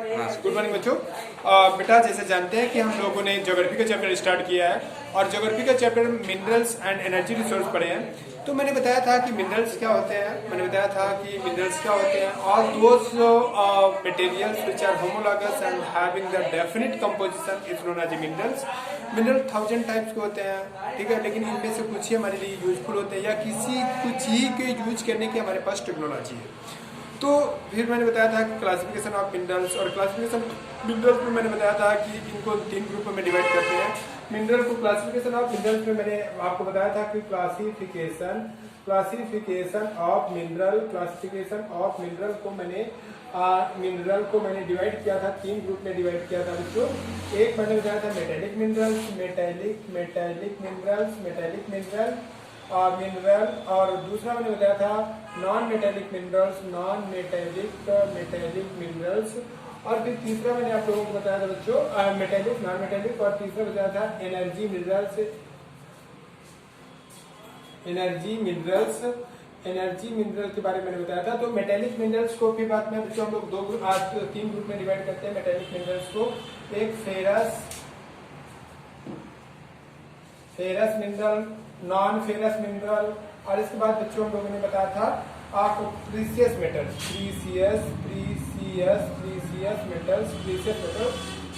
Good morning बच्चों। बेटा जैसे जानते हैं कि हम लोगों ने ज्योग्राफी का चैप्टर स्टार्ट किया है और ज्योग्राफी का chapter minerals and energy resource पढ़े हैं। तो मैंने बताया था कि मिनरल्स क्या होते हैं, all those materials which are homologous and having the definite composition is known as minerals. Mineral 1000 types के होते हैं, ठीक है, लेकिन इनमें से कुछ ही हमारे लिए यूजफुल होते हैं या किसी कुछ ही के यूज करने की हमारे पास टेक्नोलॉजी है। तो फिर मैंने बताया था कि क्लासिफिकेशन ऑफ मिनरल्स, और क्लासिफिकेशन मिनरल्स में मैंने बताया था कि इनको 3 ग्रुप में डिवाइड करते हैं। मिनरल को क्लासिफिकेशन ऑफ मिनरल्स में मैंने आपको बताया था कि क्लासिफिकेशन ऑफ मिनरल को मैंने डिवाइड किया था, 3 ग्रुप में डिवाइड किया था बच्चों। एक मैंने बताया था मेटेलिक मिनरल और दूसरा मैंने बताया था नॉन मेटेलिक मिनरल्स, और फिर तीसरा मैंने आप लोगों को बताया था बच्चों मेटेलिक, नॉन मेटेलिक, और तीसरा बताया था एनर्जी मिनरल के बारे में मैंने बताया था। तो मेटेलिक मिनरल्स को फिर बाद में बच्चों हम लोग 3 ग्रुप में डिवाइड करते हैं मेटेलिक मिनरल्स को। एक ferrous mineral, non ferrous mineral, और इसके बाद बच्चों हम लोगों ने बताया था आपको प्रीसियस मेटल्स।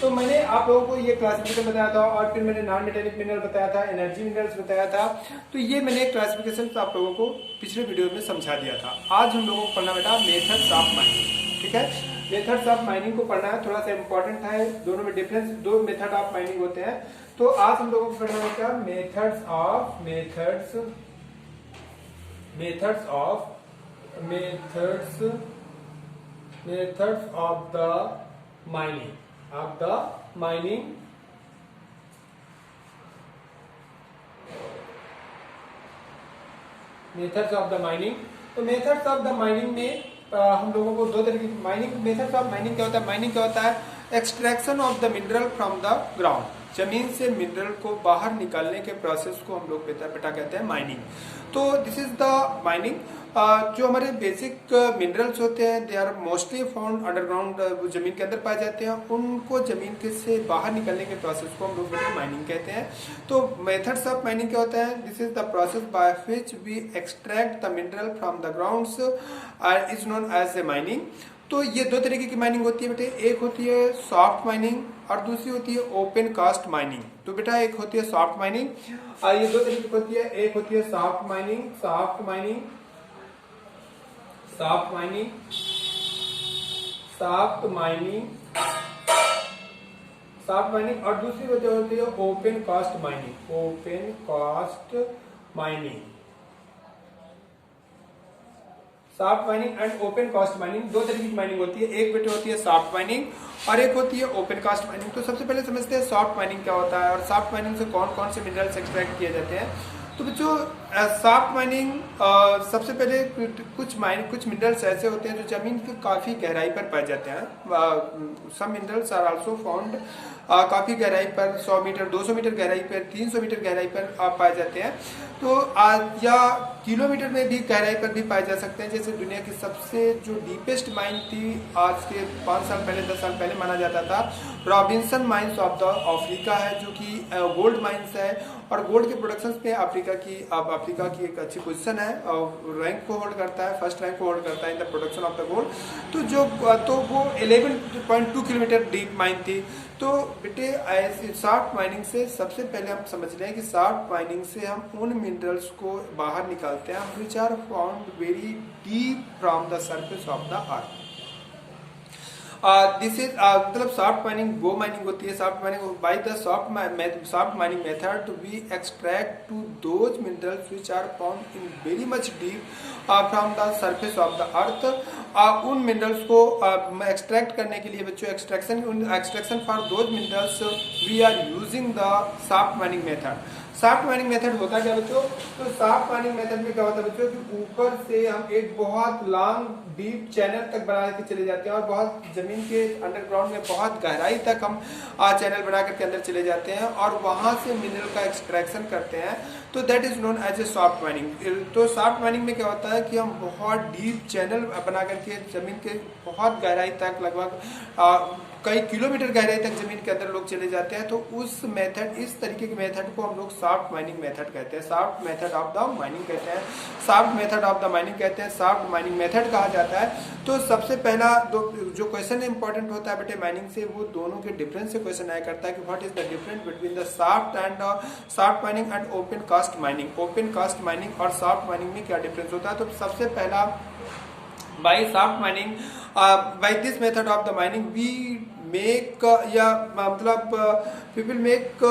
तो मैंने आप लोगों को ये क्लासिफिकेशन बताया था, और फिर मैंने नॉन मेटेलिक मिनरल बताया था, एनर्जी मिनरल्स बताया था। तो ये मैंने क्लासिफिकेशन आप लोगों को पिछले वीडियो में समझा दिया था। आज हम लोगों को पढ़ना बेटा मेथड्स ऑफ माइनिंग, ठीक है। मेथड्स ऑफ माइनिंग को पढ़ना है, थोड़ा सा इंपॉर्टेंट है, दोनों में डिफरेंस, 2 मेथड ऑफ माइनिंग होते हैं। तो आज हम लोगों को पढ़ना होगा methods of the mining methods of the mining. तो मेथड्स ऑफ द माइनिंग में हम लोगों को 2 तरीके की मेथड्स ऑफ माइनिंग क्या होता है। माइनिंग क्या होता है? Extraction of the mineral from the ground, जमीन से मिनरल को बाहर निकालने के प्रोसेस को हम लोग बेटा कहते हैं माइनिंग। तो दिस इज द माइनिंग। जो हमारे बेसिक मिनरल्स होते हैं they are mostly found underground, जमीन के अंदर पाए जाते हैं, उनको जमीन के से बाहर निकालने के प्रोसेस को हम लोग माइनिंग कहते हैं। तो मेथड्स ऑफ माइनिंग क्या होता है? This is the process by which we extract the mineral from the grounds is known as a mining. तो ये 2 तरीके की माइनिंग होती है बेटे, एक होती है सॉफ्ट माइनिंग और दूसरी होती है ओपन कास्ट माइनिंग। तो बेटा एक होती है सॉफ्ट माइनिंग, ये 2 तरीके की होती है। एक होती है सॉफ्ट माइनिंग, और दूसरी होती है open cast mining. Soft mining and open cast mining 2 तरीके की माइनिंग होती है। एक बेटे होती है सॉफ्ट माइनिंग और एक होती है ओपन कास्ट माइनिंग। तो सबसे पहले समझते हैं सॉफ्ट माइनिंग क्या होता है और सॉफ्ट माइनिंग से कौन कौन से मिनरल्स एक्सट्रैक्ट किए जाते हैं। तो बच्चों सॉफ्ट माइनिंग सबसे पहले कुछ मिनरल्स ऐसे होते हैं जो जमीन की काफी गहराई पर पाए जाते हैं। Some minerals are also found काफी गहराई पर, 100 मीटर, 200 मीटर गहराई पर, 300 मीटर गहराई पर पाए जाते हैं। तो या किलोमीटर में भी गहराई पर भी पाए जा सकते हैं। जैसे दुनिया की सबसे जो डीपेस्ट माइन थी, आज के 5 साल पहले 10 साल पहले माना जाता था, Robinson mines of the Africa है, जो कि गोल्ड माइंस है, और गोल्ड के प्रोडक्शन में अफ्रीका की एक अच्छी पोजीशन है और रैंक को होल्ड करता है, फर्स्ट रैंक को होल्ड करता है in the production of the gold. तो वो 11.2 किलोमीटर डीप माइन थी। तो बेटे सॉफ्ट माइनिंग से सबसे पहले हम समझ रहे हैं कि सॉफ्ट माइनिंग से हम उन मिनरल्स को बाहर निकालते हैं which are found very deep from the surface of the earth. This is मतलब सॉफ्ट माइनिंग वो माइनिंग होती है, soft mining by the soft mining method we extract to those minerals which are found in very much deep from the surface of the earth. उन minerals को extract करने के लिए बच्चों extraction for those minerals we are using the soft mining method. Soft mining method होता क्या बच्चों? तो सॉफ्ट माइनिंग मेथड में क्या होता है बच्चों कि ऊपर से हम एक बहुत लॉन्ग डीप चैनल तक बना के चले जाते हैं और बहुत जमीन के अंडरग्राउंड में बहुत गहराई तक हम चैनल बना करके अंदर चले जाते हैं और वहां से मिनरल का एक्सट्रैक्शन करते हैं। तो that is known as a soft mining. तो सॉफ्ट माइनिंग में क्या होता है कि हम बहुत डीप चैनल बना करके कि जमीन के बहुत गहराई तक, लगभग कई किलोमीटर गहराई तक जमीन के अंदर लोग चले जाते हैं, तो उस मेथड, इस तरीके के मेथड को हम लोग सॉफ्ट माइनिंग मेथड कहते हैं, soft method of the mining कहते हैं, soft method of the mining कहते हैं, सॉफ्ट माइनिंग मेथड कहा जाता है। तो सबसे पहला जो क्वेश्चन इंपॉर्टेंट होता है बेटे माइनिंग से, वो दोनों के डिफरेंस से क्वेश्चन आया करता है कि what is the difference between the soft mining and open cast mining. Open cast mining और सॉफ्ट माइनिंग में क्या डिफरेंस होता है? तो सबसे पहला, by shaft mining, by this method of the mining we make या मतलब people make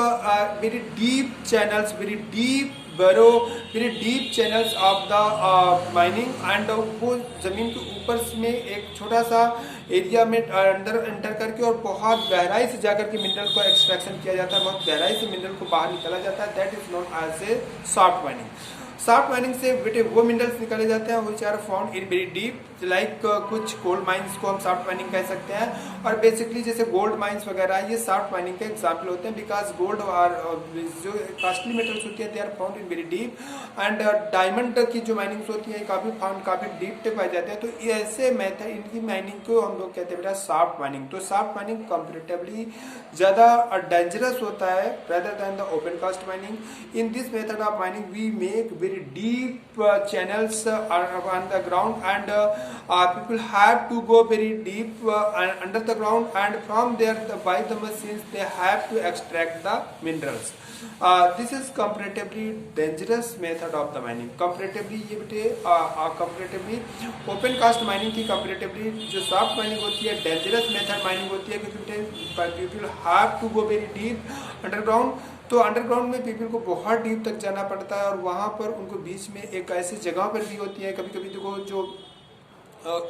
very deep channels, very deep burrow, very deep channels of the mining, and वो जमीन के ऊपर में एक छोटा सा एरिया में अंदर एंटर करके और बहुत गहराई से जाकर के मिनरल को एक्सट्रैक्शन किया जाता है, बहुत गहराई से मिनरल को बाहर निकाला जाता है, that is known as a soft mining. Soft mining से बेटे वो मिनरल्स निकाले जाते हैं which are found in very deep, like कुछ गोल्ड माइंस को हम सॉफ्ट माइनिंग कह सकते हैं, और बेसिकली जैसे गोल्ड माइंस वगैरह ये सॉफ्ट माइनिंग के एग्जाम्पल होते हैं, बिकॉज गोल्ड और जो कॉस्टली मेटल्स होती हैं they are found in very deep, and diamond की जो माइनिंग्स होती हैं काफी डीप तक पाए जाते हैं। तो ऐसे मेथड, इनकी माइनिंग को हम लोग कहते हैं बेटा सॉफ्ट माइनिंग। तो सॉफ्ट माइनिंग कंपेरेटिवली ज्यादा डेंजरस होता है rather than the open cast mining. In this method of mining we make very deep channels on the ground, and people have to go very deep under the ground, and from there by the machines they have to extract the minerals. This is comparatively dangerous method of the mining. Comparatively ये बेटे comparatively open cast mining की comparatively जो soft mining होती है dangerous method mining होती है, क्योंकि people have to go very deep underground। तो अंडरग्राउंड में पीपल को बहुत डीप तक जाना पड़ता है, और वहाँ पर उनको बीच में एक ऐसी जगह पर भी होती है, कभी कभी देखो जो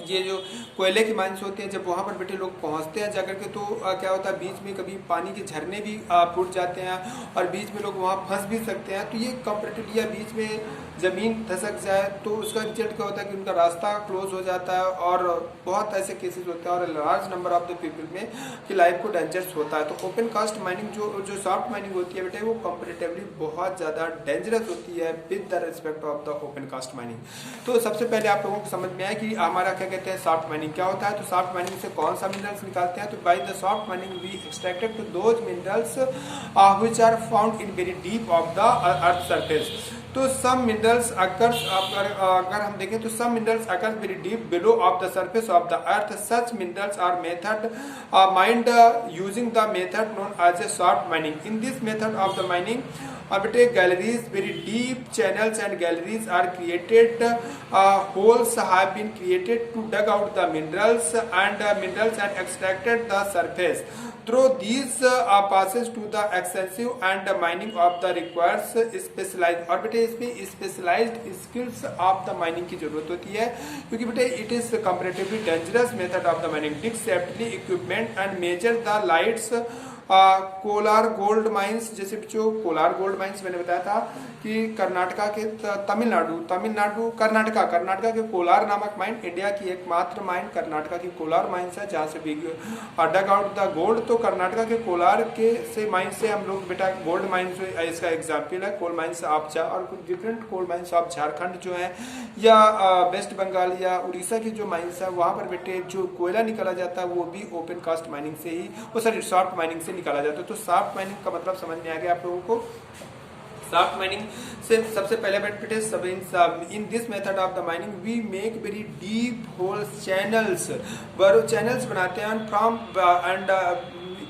ये जो कोयले की माइंस होती हैं, जब वहाँ पर बेटे लोग पहुँचते हैं जाकर के, तो क्या होता है बीच में कभी पानी के झरने भी फूट जाते हैं, और बीच में लोग वहाँ फंस भी सकते हैं। तो ये कंपेरेटिवली या बीच में ज़मीन धसक जाए तो उसका रिजल्ट क्या होता है कि उनका रास्ता क्लोज हो जाता है, और बहुत ऐसे केसेस होते हैं, और large number of the people में कि लाइफ को डेंजरस होता है। तो ओपन कास्ट माइनिंग जो सॉफ्ट माइनिंग होती है बेटे, वो कंपेरेटिवली बहुत ज़्यादा डेंजरस होती है with the respect of the open cast mining. तो सबसे पहले आप लोगों को समझ में आया कि हमारा क्या कहते हैं सॉफ्ट माइनिंग क्या होता है। तो सॉफ्ट माइनिंग से कौन सा मिनरल्स निकालते हैं? तो by the soft mining we extracted to those minerals which are found in very deep of the earth surface. तो सम मिनरल्स अकर्स, अगर हम देखें तो some minerals occurs very deep below of the surface of the earth. Such minerals are method mind using the method known as a soft mining. In this method of the mining galleries, very deep channels and galleries are created, holes have been created to dug out the minerals and extracted the surface. Through these passes to the extensive and mining of the requires specialized, और बेटे इसमें specialised skills of the mining की जरूरत होती है, क्योंकि बेटे it is comparatively dangerous method of the mining. Dig safely equipment and measure the lights. Kolar gold mines, जैसे जो कोलार गोल्ड माइंस मैंने बताया था कि कर्नाटका के तमिलनाडु कर्नाटका के कोलार नामक माइन, इंडिया की एकमात्र माइन कर्नाटका की कोलार माइंस है, जहाँ से भी डग आउट द गोल्ड। तो कर्नाटका के कोलार के से माइन से हम लोग बेटा गोल्ड माइंस, इसका एग्जाम्पल है कोल माइंस ऑफ और कुछ different coal mines of Jharkhand जो है, या वेस्ट बंगाल या उड़ीसा की जो माइंस है, वहाँ पर बेटे जो कोयला निकाला जाता है वो भी ओपन कास्ट माइनिंग से ही, सॉरी सॉफ्ट माइनिंग से निकाला जाता है। तो सॉफ्ट माइनिंग का मतलब समझ में आ गया आप लोगों को। सॉफ्ट माइनिंग से सबसे पहले बेटे in this method of the mining we make very deep holes channels, burrow channels बनाते हैं from and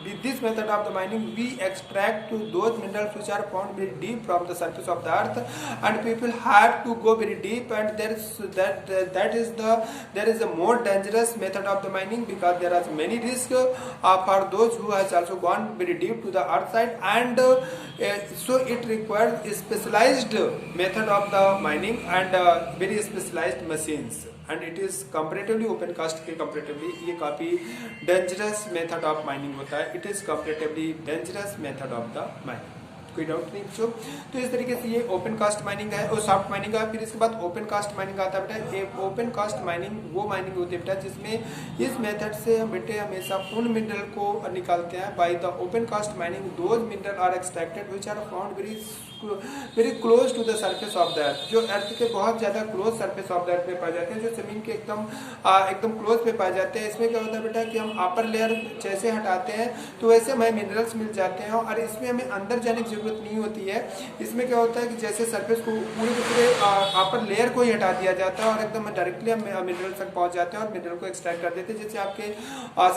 with this method of the mining we extract to those minerals which are found very deep from the surface of the earth, and people have to go very deep, and there is a more dangerous method of the mining because there are many risks for those who has also gone very deep to the earth side, and so it requires a specialized method of the mining and very specialized machines, and it is comparatively open cast के comparatively ये काफी dangerous method of mining होता है। It is comparatively dangerous method of the mining. कोई doubt नहीं बच्चों। तो इस तरीके से ये ओपन कास्ट माइनिंग है और सॉफ्ट माइनिंग है। फिर इसके बाद ओपन कास्ट माइनिंग आता है बेटा। ओपन कास्ट माइनिंग वो माइनिंग होती है बेटा जिसमें इस मेथड से हम बेटे हमेशा उन मिनरल को निकालते हैं। By the open cast mining those mineral are extracted which are found very close to the surface of the earth, जो अर्थ के बहुत ज्यादा close surface of the earth में पाए जाते हैं, जो जमीन के एकदम क्लोज पे पाए जाते हैं। इसमें क्या होता है बेटा कि हम अपर लेयर जैसे हटाते हैं तो वैसे हमें मिनरल्स मिल जाते हैं और इसमें हमें अंदर जाने की जरूरत नहीं होती है। इसमें क्या होता है कि जैसे सरफेस को पूरे के पूरे अपर लेयर को ही हटा दिया जाता है और एकदम डायरेक्टली हम मिनरल तक पहुंच जाते हैं और मिनरल को एक्सट्रैक्ट कर देते हैं। जैसे आपके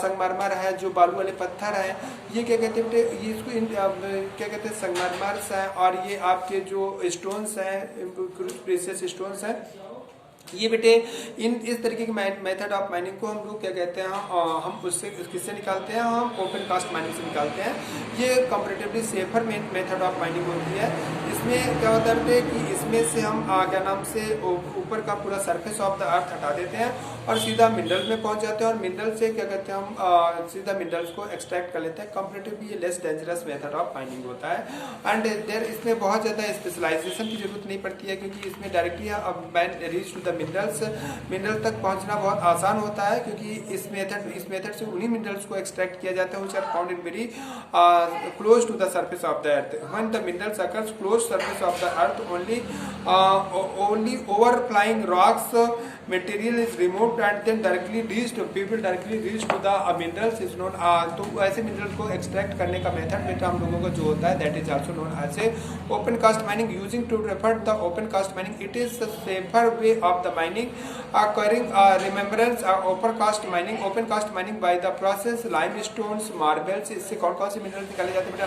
संगमरमर है, जो बालू वाले पत्थर है, ये क्या कहते हैं बेटे, ये इसको क्या कहते हैं संगमरमर्स है, और ये आपके जो स्टोन्स हैं, प्रीशियस स्टोन्स हैं, ये बेटे इस तरीके की मेथड ऑफ माइनिंग को हम लोग क्या कहते हैं, हम उससे किससे निकालते हैं, हम ओपन कास्ट माइनिंग से निकालते हैं। ये comparatively safer method of mining होती है। इसमें क्या होता है बेटे कि इसमें से हम क्या नाम से ऊपर का पूरा सरफेस ऑफ द अर्थ हटा देते हैं और सीधा मिनरल में पहुंच जाते हैं और मिनरल से क्या कहते हैं हम सीधा मिनरल्स को एक्सट्रैक्ट कर लेते हैं। कंपैरेटिवली ये less dangerous method of mining होता है एंड देयर इसमें बहुत ज़्यादा स्पेशलाइजेशन की जरूरत नहीं पड़ती है, क्योंकि इसमें directly reach to the mineral तक पहुंचना बहुत आसान होता है, क्योंकि इस मेथड से उन्हीं मिनरल्स को एक्सट्रैक्ट किया जाता है which are found in very close to the surface of the earth. When the minerals occurs close surface of the earth only overflying rocks material is removed and then directly reached to the minerals is known। तो ऐसे mineral को extract करने का method बेटा हम लोगों को जो होता है that is also known as a open cast mining. Using to refer the open cast mining it is the safer way of the mining occurring remembrance open cast mining by the process limestones marbles. इससे कौन कौन से mineral निकाले जाते हैं बेटा,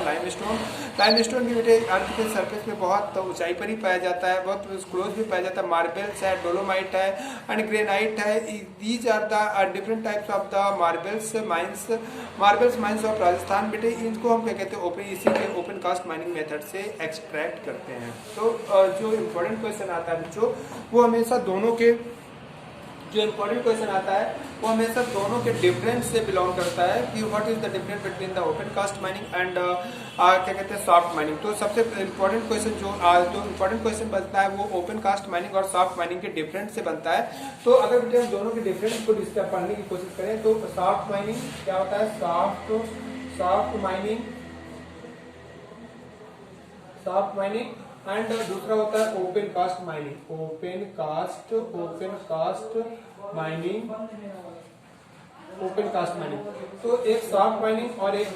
limestone भी बेटे अर्थ के सरफेस में बहुत ऊंचाई पर ही पाया जाता है, बहुत क्लोज भी पाया जाता है। मार्बल्स है, डोलोमाइट है एंड ग्रेनाइट है। These are the different types of the marbles mines of Rajasthan बेटे। इनको हम क्या कहते हैं इसी के ओपन कास्ट माइनिंग मेथड से एक्सट्रैक्ट करते हैं। तो जो इम्पोर्टेंट क्वेश्चन आता है बच्चों वो हमेशा दोनों के डिफरेंस से बिलोंग करता है कि what is the difference between the open cast mining and क्या कहते हैं सॉफ्ट माइनिंग। तो सबसे इम्पोर्टेंट क्वेश्चन बनता है वो ओपन कास्ट माइनिंग और सॉफ्ट माइनिंग के डिफरेंस से बनता है। तो अगर बेटे हम दोनों के डिफरेंस को डिस्कस पढ़ने की कोशिश करें तो सॉफ्ट माइनिंग क्या होता है, सॉफ्ट माइनिंग एंड दूसरा होता है ओपन कास्ट माइनिंग। तो एक सॉफ्ट माइनिंग और एक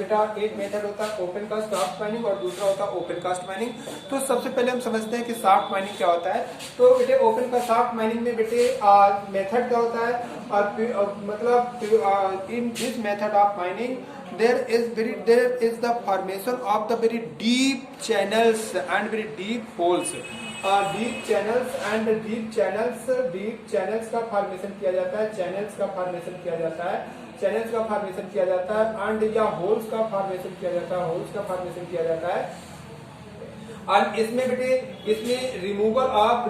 मेथड होता है ओपन कास्ट सॉफ्ट माइनिंग और दूसरा होता है ओपन कास्ट माइनिंग। तो सबसे पहले हम समझते हैं कि सॉफ्ट माइनिंग क्या होता है। तो बेटे ओपन का सॉफ्ट माइनिंग में बेटे मेथड क्या होता है, और मतलब इन this method of mining there is the formation of the very deep channels and very deep holes। deep channels का फॉर्मेशन किया जाता है, चैनल्स का फॉर्मेशन किया जाता है एंड या होल्स का फॉर्मेशन किया जाता है। और इसमें बेटे removal of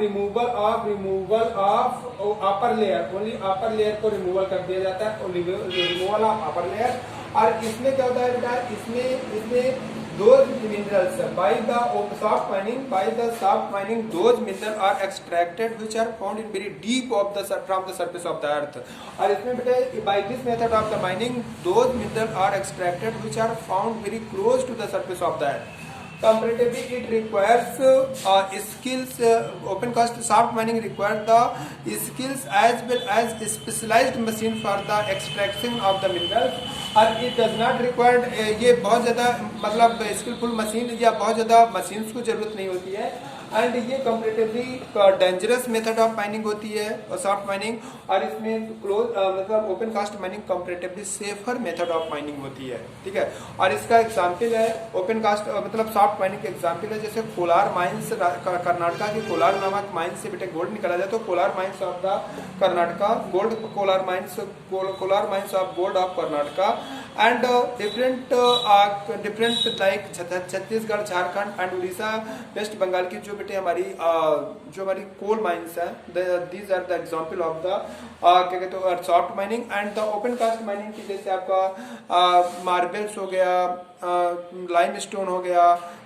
upper layer, only upper layer को रिमूवल कर दिया जाता है, रिमूवल ऑफ अपर लेयर। और इसमें क्या होता है बेटा, इसमें those minerals by the soft mining those minerals are extracted which are found in very deep from the surface of the earth। और इसमें बेटे by this method of the mining those minerals are extracted which are found very close to the surface of the earth। Comparatively, it requires skills. Open cast soft mining requires the skills as well as specialized machine for the extraction of the minerals। और it does not require ये बहुत ज़्यादा मतलब skilful machine या बहुत ज़्यादा machines को जरूरत नहीं होती है। एंड ये comparatively dangerous method of mining होती है सॉफ्ट माइनिंग, और इसमें मतलब open cast mining comparatively safer method of mining होती है, ठीक है। और इसका एग्जांपल है ओपन कास्ट मतलब सॉफ्ट माइनिंग का एग्जांपल है जैसे कोलार माइंस, कर्नाटका की कोलार नामक माइंस से बेटे गोल्ड निकाला जाए तो Kolar mines of the Karnataka gold, Kolar mines of gold of Karnataka and different like Chhattisgarh, Jharkhand and Orissa, West Bengal की जो बेटे हमारी जो हमारी कोल माइंस है, these are the example of the क्या कहते हैं soft mining and the open cast mining की, जैसे आपका मार्बल्स हो गया, लाइम स्टोन हो गया,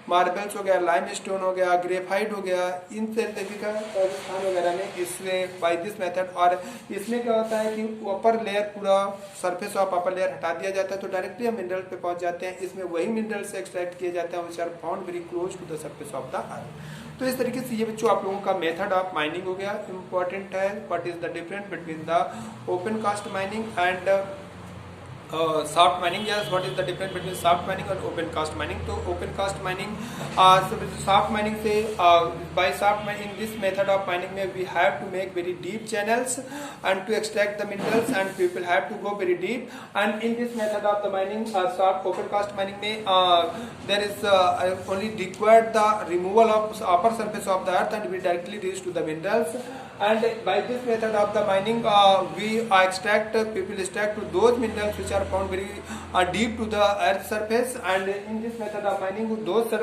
मार्बल्स हो गया, लाइम स्टोन हो गया, ग्रेफाइट हो गया, इन तरीके का राजस्थान वगैरह में इसमें बाय दिस मेथड। और इसमें क्या होता है कि ऊपर लेयर पूरा सरफेस ऑफ अपर लेयर हटा दिया जाता है तो डायरेक्टली हम मिनरल पे पहुंच जाते हैं। इसमें वही मिनरल से एक्सट्रैक्ट किए जाते हैं which are found very close to the surface of the earth. तो इस तरीके से ये बच्चों आप लोगों का मेथड ऑफ माइनिंग हो गया। इंपॉर्टेंट है what is the difference between the open cast mining and shaft mining. Yes, what is the difference between shaft mining और ओपन कास्ट माइनिंग। तो open cast mining soft mining से by shaft mining in this method of mining में we have to make very deep channels and to extract the minerals and people have to go very deep. And in this method of the mining soft open cast mining में there is only required the removal of upper surface of the earth and we directly reach to the minerals. And by this method of the mining we people extract to those minerals which are found very deep to the earth surface, and in this method of mining those